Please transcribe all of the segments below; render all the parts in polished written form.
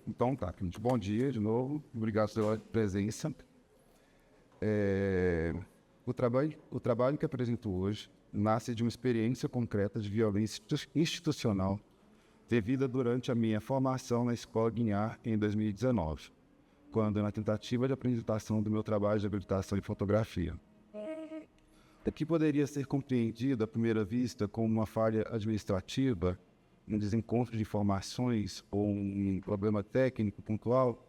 Então tá, gente. Bom dia de novo. Obrigado pela presença. O trabalho que apresento hoje nasce de uma experiência concreta de violência institucional vivida durante a minha formação na Escola Guinar em 2019, quando na tentativa de apresentação do meu trabalho de habilitação em fotografia. O que poderia ser compreendido à primeira vista como uma falha administrativa, um desencontro de informações ou um problema técnico pontual,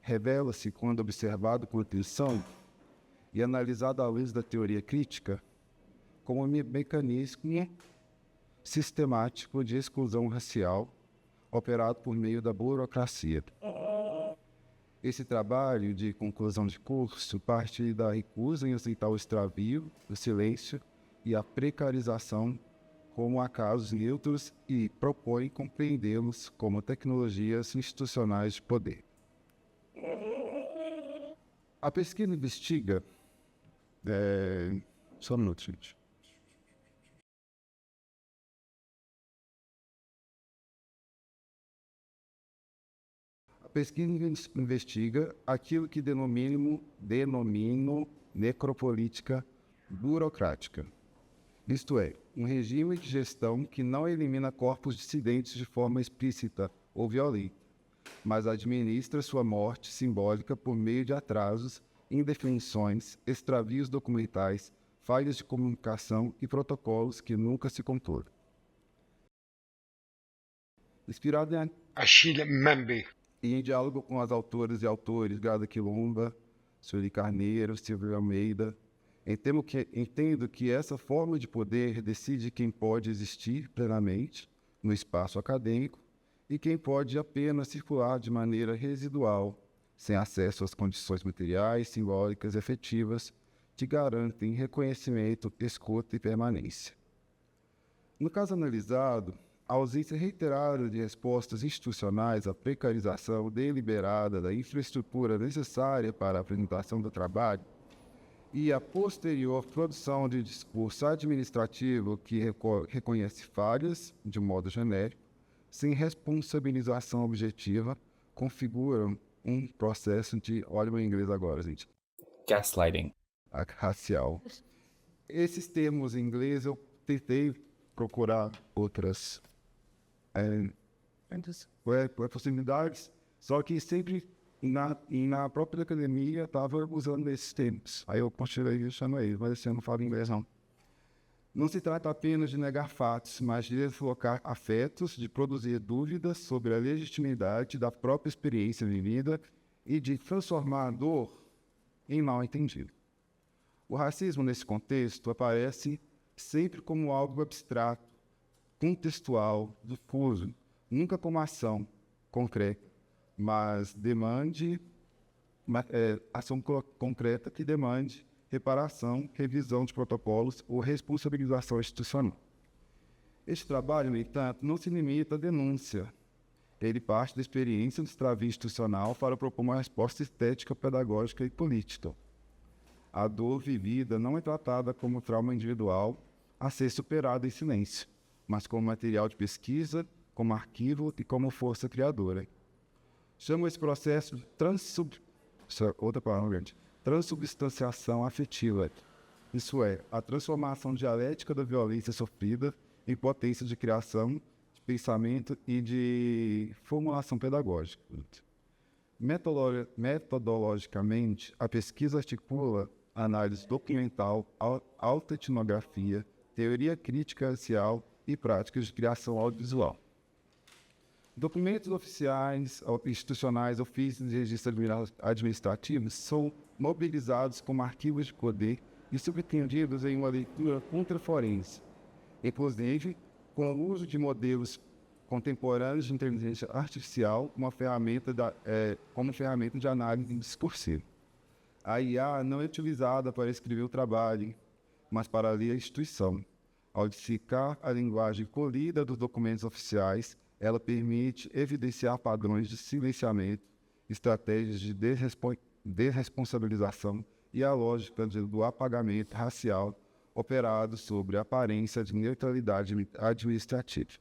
revela-se, quando observado com atenção e analisado à luz da teoria crítica, como um mecanismo sistemático de exclusão racial operado por meio da burocracia. Esse trabalho de conclusão de curso parte da recusa em aceitar o extravio, o silêncio e a precarização como acasos neutros e propõe compreendê-los como tecnologias institucionais de poder. A pesquisa investiga... Só um minuto, gente. A pesquisa investiga aquilo que denomino necropolítica burocrática. Isto é, um regime de gestão que não elimina corpos dissidentes de forma explícita ou violenta, mas administra sua morte simbólica por meio de atrasos, indefinições, extravios documentais, falhas de comunicação e protocolos que nunca se controlam. Inspirado em Achille Mbembe. E em diálogo com as autoras e autores Grada Quilomba, Sueli Carneiro, Silvio Almeida, entendo que essa forma de poder decide quem pode existir plenamente no espaço acadêmico e quem pode apenas circular de maneira residual, sem acesso às condições materiais, simbólicas e efetivas que garantem reconhecimento, escuta e permanência. No caso analisado, a ausência reiterada de respostas institucionais à precarização deliberada da infraestrutura necessária para a apresentação do trabalho e a posterior produção de discurso administrativo que reconhece falhas, de modo genérico, sem responsabilização objetiva, configuram um processo de... Olha o meu inglês agora, gente. Gaslighting. Racial. Esses termos em inglês eu tentei procurar outras possibilidades, só que sempre na própria academia estava usando esses termos. Aí eu continuei deixando eles, mas esse ano não falo inglês não. Não se trata apenas de negar fatos, mas de deslocar afetos, de produzir dúvidas sobre a legitimidade da própria experiência vivida e de transformar a dor em mal entendido. O racismo, nesse contexto, aparece sempre como algo abstrato, contextual, difuso, nunca como ação concreta, mas ação concreta que demande reparação, revisão de protocolos ou responsabilização institucional. Este trabalho, no entanto, não se limita à denúncia. Ele parte da experiência do extravio institucional para propor uma resposta estética, pedagógica e política. A dor vivida não é tratada como trauma individual a ser superado em silêncio, mas como material de pesquisa, como arquivo e como força criadora. Chamo esse processo de transubstanciação afetiva, isso é, a transformação dialética da violência sofrida em potência de criação, de pensamento e de formulação pedagógica. Metodologicamente, a pesquisa articula análise documental, autoetnografia, teoria crítica racial e práticas de criação audiovisual. Documentos oficiais, institucionais, ofícios de registro administrativos são mobilizados como arquivos de poder e subtendidos em uma leitura contraforense, inclusive com o uso de modelos contemporâneos de inteligência artificial como ferramenta de análise discursiva. A IA não é utilizada para escrever o trabalho, mas para ler a instituição. Ao dissicar a linguagem colhida dos documentos oficiais, ela permite evidenciar padrões de silenciamento, estratégias de desresponsabilização e a lógica do apagamento racial operado sobre a aparência de neutralidade administrativa.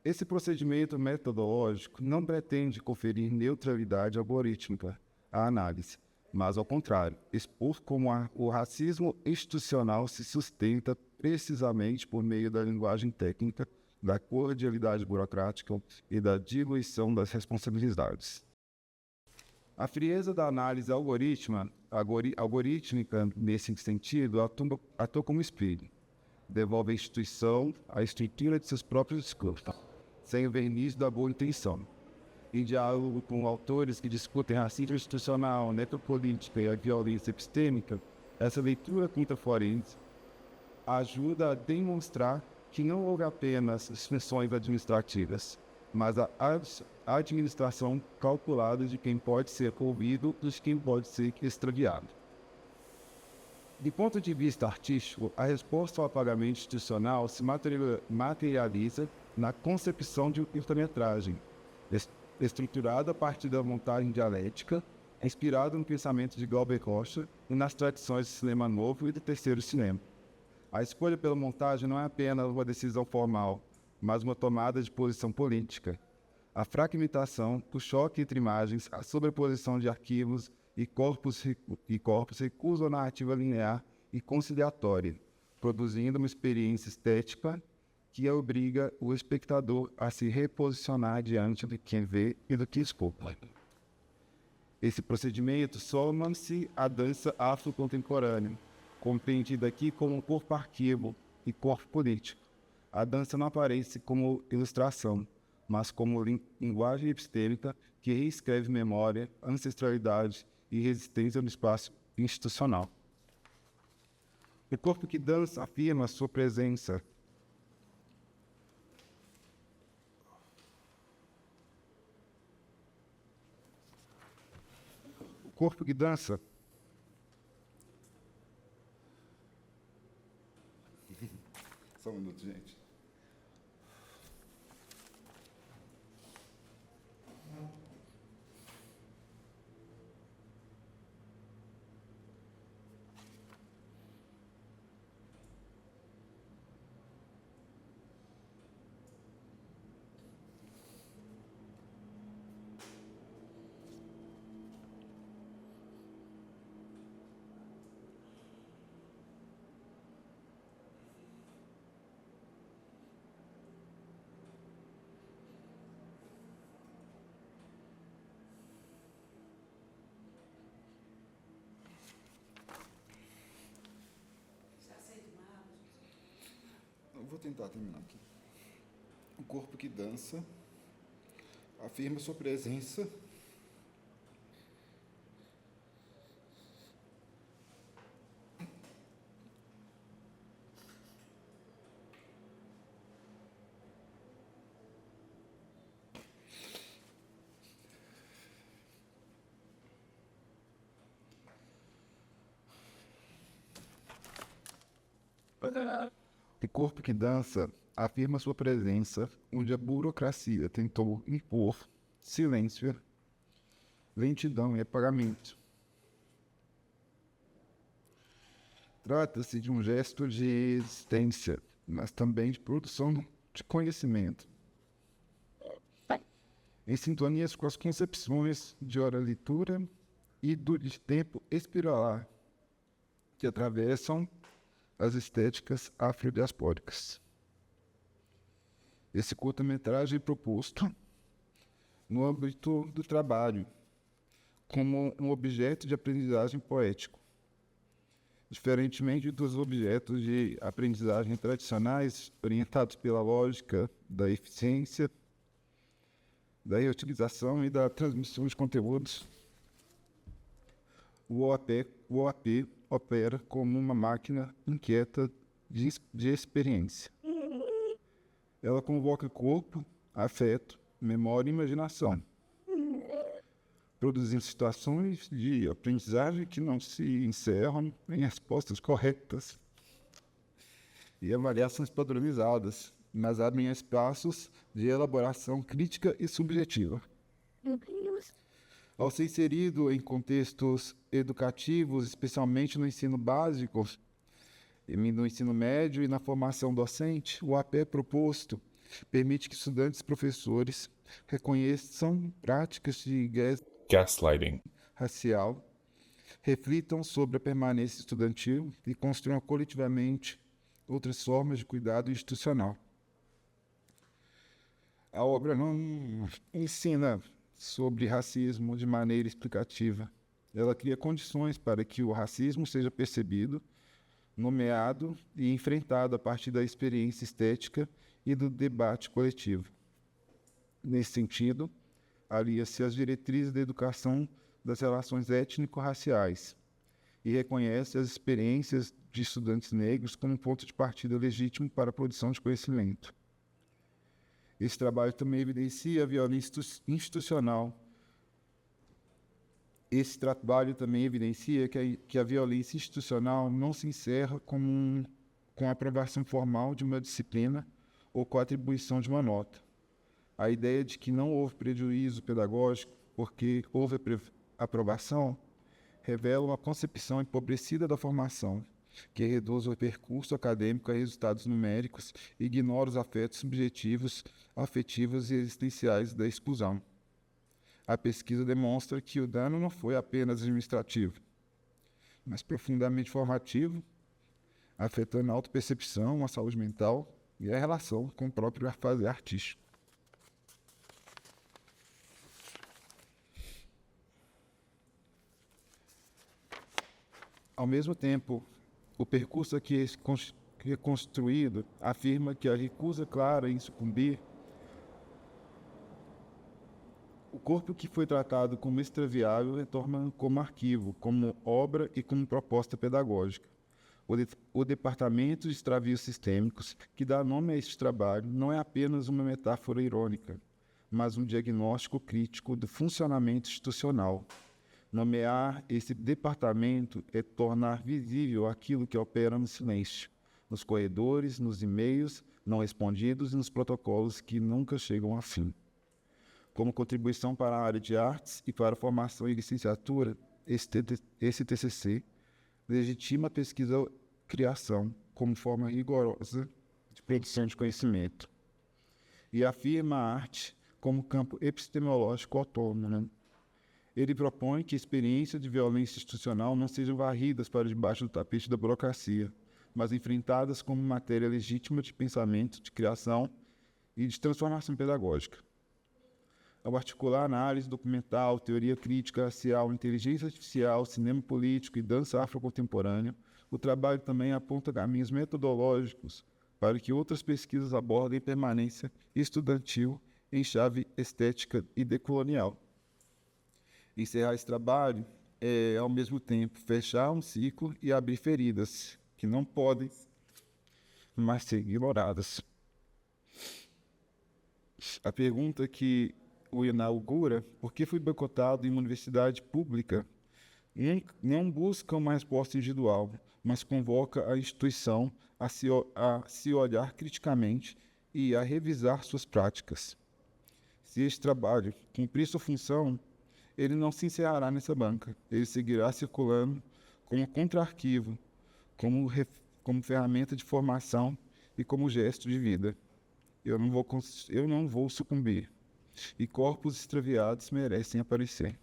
Esse procedimento metodológico não pretende conferir neutralidade algorítmica à análise, mas, ao contrário, expor como o racismo institucional se sustenta precisamente por meio da linguagem técnica, da cordialidade burocrática e da diluição das responsabilidades. A frieza da análise algorítmica, nesse sentido, atua como espelho. Devolve à instituição a estrutura de seus próprios discursos, sem o verniz da boa intenção. Em diálogo com autores que discutem racismo institucional, necropolítica e a violência epistêmica, essa leitura contraforense ajuda a demonstrar que não houve apenas funções administrativas, mas a administração calculada de quem pode ser ouvido e de quem pode ser extraviado. Do ponto de vista artístico, a resposta ao apagamento institucional se materializa na concepção de curta-metragem, estruturada a partir da montagem dialética, inspirada no pensamento de Glauber Rocha e nas tradições do cinema novo e do terceiro cinema. A escolha pela montagem não é apenas uma decisão formal, mas uma tomada de posição política. A fragmentação, o choque entre imagens, a sobreposição de arquivos e corpos recusam a narrativa linear e conciliatória, produzindo uma experiência estética que obriga o espectador a se reposicionar diante de quem vê e do que escuta. Esse procedimento soma-se à dança afrocontemporânea, compreendida aqui como um corpo arquivo e corpo político. A dança não aparece como ilustração, mas como linguagem epistêmica que reescreve memória, ancestralidade e resistência no espaço institucional. O corpo que dança afirma sua presença. O corpo que dança só um minuto, gente. Eu vou tentar terminar aqui. O corpo que dança afirma sua presença O corpo que dança afirma sua presença onde a burocracia tentou impor silêncio, lentidão e apagamento. Trata-se de um gesto de existência, mas também de produção de conhecimento, em sintonia com as concepções de oralitura e de tempo espiralar que atravessam as estéticas afrodiaspóricas. Esse curta-metragem é proposto no âmbito do trabalho, como um objeto de aprendizagem poético, diferentemente dos objetos de aprendizagem tradicionais orientados pela lógica da eficiência, da reutilização e da transmissão de conteúdos. O OAP opera como uma máquina inquieta de experiência. Ela convoca corpo, afeto, memória e imaginação, produzindo situações de aprendizagem que não se encerram em respostas corretas e avaliações padronizadas, mas abrem espaços de elaboração crítica e subjetiva. Ao ser inserido em contextos educativos, especialmente no ensino básico, no ensino médio e na formação docente, o AP é proposto permite que estudantes e professores reconheçam práticas de gaslighting, racial, reflitam sobre a permanência estudantil e construam coletivamente outras formas de cuidado institucional. A obra não ensina sobre racismo de maneira explicativa. Ela cria condições para que o racismo seja percebido, nomeado e enfrentado a partir da experiência estética e do debate coletivo. Nesse sentido, alia-se às diretrizes da educação das relações étnico-raciais e reconhece as experiências de estudantes negros como um ponto de partida legítimo para a produção de conhecimento. Esse trabalho também evidencia a violência institucional. Esse trabalho também evidencia que a violência institucional não se encerra com a aprovação formal de uma disciplina ou com a atribuição de uma nota. A ideia de que não houve prejuízo pedagógico porque houve aprovação revela uma concepção empobrecida da formação, que reduz o percurso acadêmico a resultados numéricos e ignora os afetos subjetivos, afetivos e existenciais da exclusão. A pesquisa demonstra que o dano não foi apenas administrativo, mas profundamente formativo, afetando a autopercepção, a saúde mental e a relação com o próprio fazer artístico. Ao mesmo tempo, o percurso aqui reconstruído afirma que a recusa clara em sucumbir, o corpo que foi tratado como extraviável retorna como arquivo, como obra e como proposta pedagógica. O Departamento de Extravios Sistêmicos, que dá nome a este trabalho, não é apenas uma metáfora irônica, mas um diagnóstico crítico do funcionamento institucional. Nomear esse departamento é tornar visível aquilo que opera no silêncio, nos corredores, nos e-mails não respondidos e nos protocolos que nunca chegam a fim. Como contribuição para a área de artes e para a formação em licenciatura, esse TCC legitima a pesquisa-criação como forma rigorosa de produção de conhecimento e afirma a arte como campo epistemológico autônomo. Ele propõe que a experiência de violência institucional não sejam varridas para debaixo do tapete da burocracia, mas enfrentadas como matéria legítima de pensamento, de criação e de transformação pedagógica. Ao articular análise documental, teoria crítica racial, inteligência artificial, cinema político e dança afrocontemporânea, o trabalho também aponta caminhos metodológicos para que outras pesquisas abordem permanência estudantil em chave estética e decolonial. Encerrar esse trabalho é, ao mesmo tempo, fechar um ciclo e abrir feridas que não podem mais ser ignoradas. A pergunta que o inaugura, por que fui boicotado em uma universidade pública, não busca uma resposta individual, mas convoca a instituição a se olhar criticamente e a revisar suas práticas. Se este trabalho cumprir sua função, ele não se encerrará nessa banca, ele seguirá circulando como contra-arquivo, como ferramenta de formação e como gesto de vida. Eu não vou sucumbir. E corpos extraviados merecem aparecer.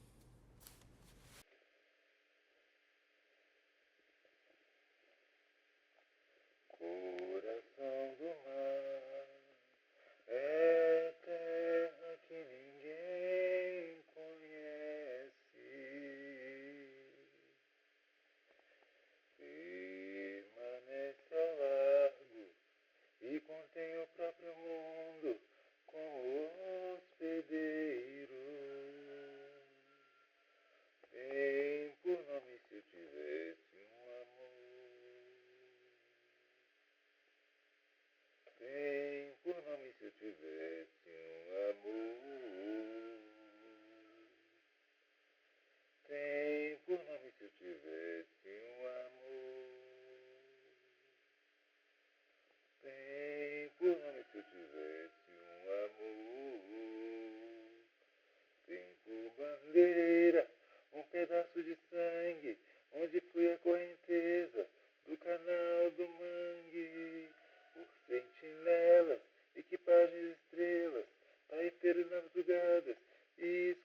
Coração do mar é terra que ninguém conhece. Permanece ao largo e contém o próprio mundo com o hospedeiro. nas madrugadas e